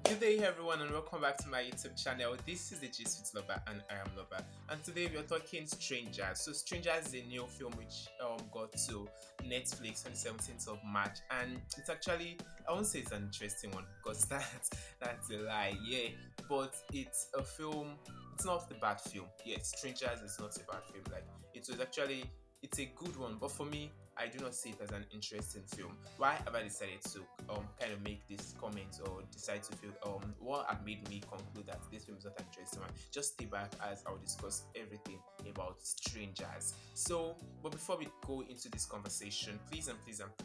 Good day everyone and welcome back to my YouTube channel. This is the Gist with Lover and I am Lover, and today we are talking Strangers. So Strangers is a new film which got to Netflix on the 17th of March, and it's actually, I won't say it's an interesting one because that's a lie, yeah, but it's a film. It's not a bad film. Yes, Strangers is not a bad film. Like, it was actually, it's a good one, but for me, I do not see it as an interesting film. Why have I decided to kind of make this comment or decide to feel what have made me conclude that this film is not an interesting one? Just stay back as I'll discuss everything about Strangers. So, but before we go into this conversation, please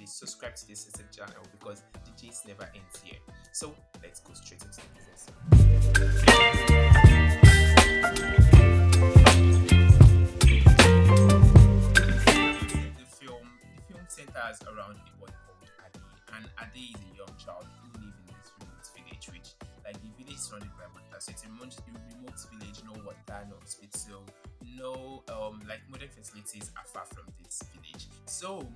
subscribe to this YouTube channel because the gist never ends here. So let's go straight into the centers around a boy called Ade, and Ade is a young child who lives in this remote village, which, like, the village is surrounded by water, so it's a remote village, no water, no hospital, no like modern facilities are far from this village. So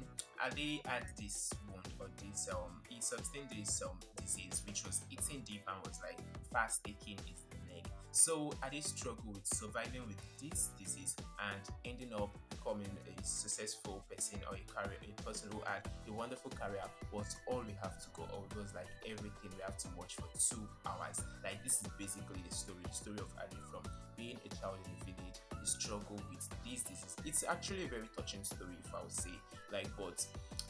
Ade had this wound, or this he sustained this disease which was eating deep and was like fast taking his leg. So Ade struggled with surviving with this disease and ending up becoming a successful person, or a person who had a wonderful career was all we have to go. Or it was like everything we have to watch for 2 hours. Like, this is basically the story of Ade, from being a child in the village, the struggle with this disease. It's actually a very touching story, if I would say. Like, but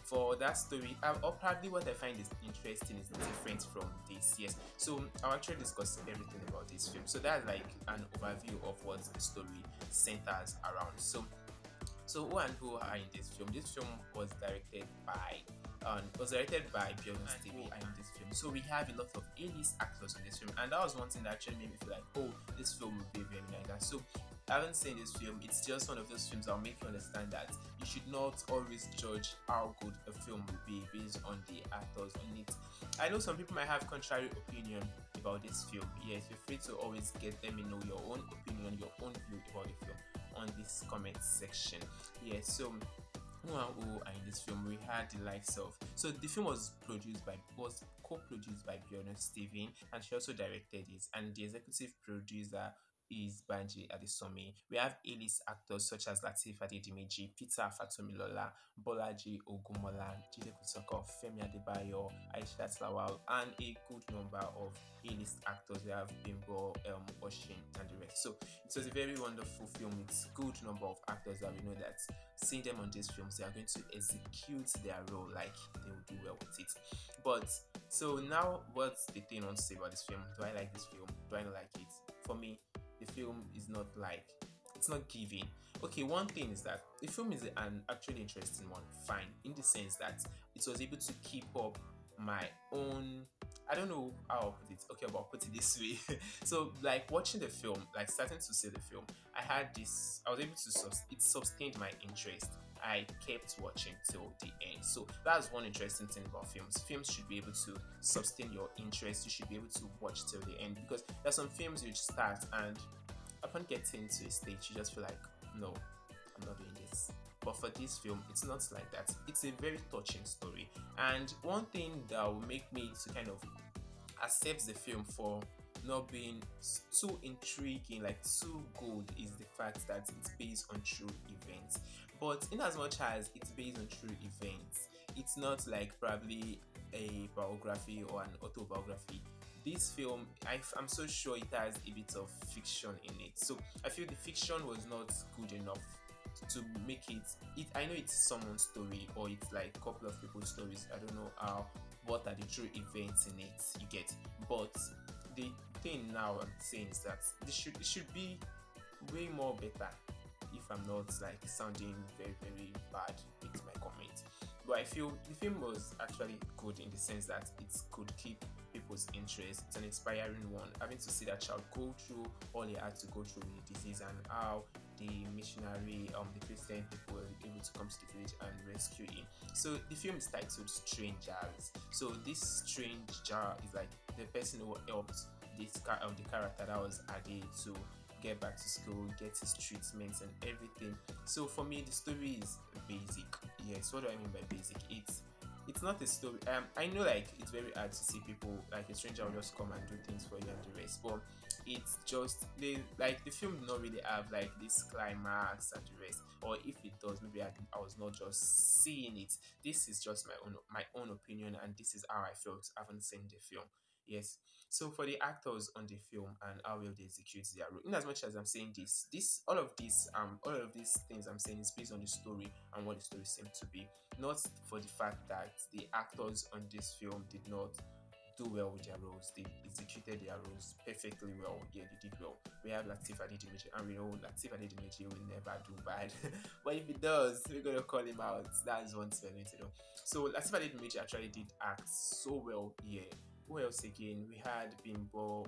for that story, or probably what I find is interesting is different from this. Yes, so I'll actually discuss everything about this film. So that's like an overview of what the story centers around. So who and who are in this film? This film was directed by Beyonce TV in this film. So we have a lot of A-list actors in this film, and that was one thing that actually made me feel like, oh, this film will be very nice. So I haven't seen this film. It's just one of those films that'll make you understand that you should not always judge how good a film will be based on the actors on it. I know some people might have contrary opinion about this film. Yes, feel free to always let me know your own opinion, your own view about the film on this comment section. Yes, so who are in this film? We had the likes of, so the film was co-produced by Beyonce TV, and she also directed it, and the executive producer is Banji Adesomi. We have A-list actors such as Lateef Adedimeji, Peter Fatomilola, Bolaji Ogumola, Jide Kosoko, Femi Adebayo, Aisha Lawal, and a good number of A-list actors. We have Bimbo, Oshin, and the rest. So it was a very wonderful film. It's good number of actors that we know that seeing them on these films, they are going to execute their role, like they will do well with it. But so now, what's the thing I want to say about this film? Do I like this film? Do I not like it? For me, the film is not like, it's not giving. Okay, one thing is that the film is an actually interesting one, fine, in the sense that it was able to keep up my own, I don't know how I'll put it. Okay, but I'll put it this way. So, like, watching the film, like starting to see the film, I was able to it sustained my interest. I kept watching till the end. So that's one interesting thing about films. Films should be able to sustain your interest. You should be able to watch till the end, because there's some films you start and upon getting to a stage you just feel like, no, I'm not doing this. But for this film, it's not like that. It's a very touching story. And one thing that will make me to kind of accept the film for not being too intriguing, like too good, is the fact that it's based on true events. But in as much as it's based on true events, it's not like probably a biography or an autobiography. This film, I'm so sure it has a bit of fiction in it. So I feel the fiction was not good enough to make it. I know it's someone's story, or it's like a couple of people's stories. I don't know what are the true events in it, you get. But the thing now I'm saying is that it should be way more better, if I'm not like sounding very, very bad with my comment. But I feel the film was actually good in the sense that it could keep people's interest. It's an inspiring one. Having to see that child go through all he had to go through with the disease, and how the missionary, the Christian people were able to come to the village and rescue him. So the film is titled Strangers. So this stranger is like the person who helped the character that was Ade to get back to school, get his treatments and everything. So for me, the story is basic. Yes, what do I mean by basic? it's not a story. I know like it's very hard to see people like a stranger will just come and do things for you and the rest, but it's just they like the film did not really have like this climax and the rest. Or if it does, maybe I was not just seeing it. This is just my own opinion, and this is how I felt. I haven't seen the film. Yes. So for the actors on the film and how well they execute their role, in as much as I'm saying this all of these things I'm saying is based on the story and what the story seemed to be, not for the fact that the actors on this film did not do well with their roles. They executed their roles perfectly well. Yeah, they did well. We have Lateef Adedimeji, and we know Lateef Adedimeji will never do bad. But if he does, we're gonna call him out. That's one thing we need to know. So Lateef Adedimeji actually did act so well here. Who else again? We had Bimbo,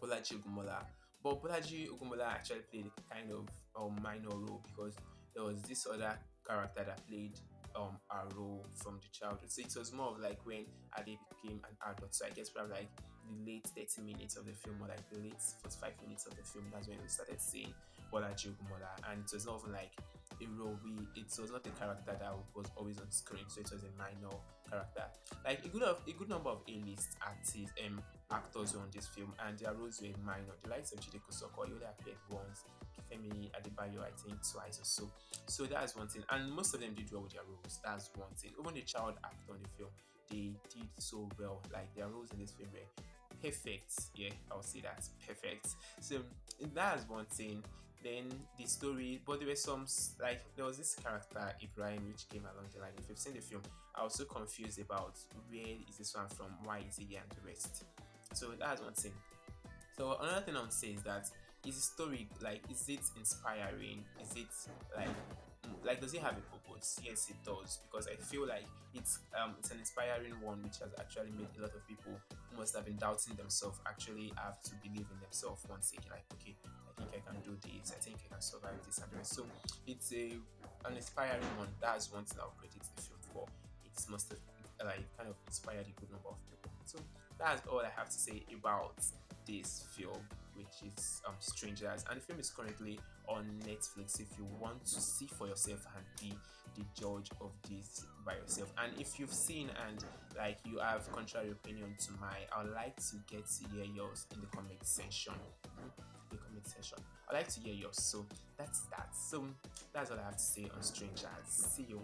Bolaji Ogumola. But Bolaji Ogumola actually played a kind of minor role because there was this other character that played a role from the childhood. So it was more of like when Ade became an adult. So I guess probably like the late 30 minutes of the film or like the late 45 minutes of the film, that's when we started seeing Bolaji Ogumola. And it was not even like a role it was not a character that was always on screen, so it was a minor character. Like a good number of A-list artists actors were on this film and their roles were minor. The likes of Jide Kosoko, he only appeared once, Femi Adebayo I think twice or so. So that's one thing, and most of them did well with their roles. That's one thing. Even the child actor on the film, they did so well. Like their roles in this film were perfect. Yeah, I'll say that's perfect. So that's one thing. Then the story, but there were some like there was this character Ibrahim which came along the line. If you've seen the film, I was so confused about where is this one from, why is he here and the rest. So that's one thing. So another thing I would say is that is the story like, is it inspiring? Is it like does it have a purpose? Yes, it does, because I feel like it's an inspiring one which has actually made a lot of people who must have been doubting themselves actually have to believe in themselves once again. Like, okay, I think I can do this. I think I can survive this and the rest. So it's an inspiring one. That's one thing I'll credit the film for. It must have like kind of inspired a good number of people. So that's all I have to say about this film, which is Strangers, and the film is currently on Netflix if you want to see for yourself and be the judge of this by yourself. And if you've seen and like you have contrary opinion to mine, I'd like to get to hear yours in the comment section. I'd like to hear yours. So that's that. So that's all I have to say on Strangers. See you.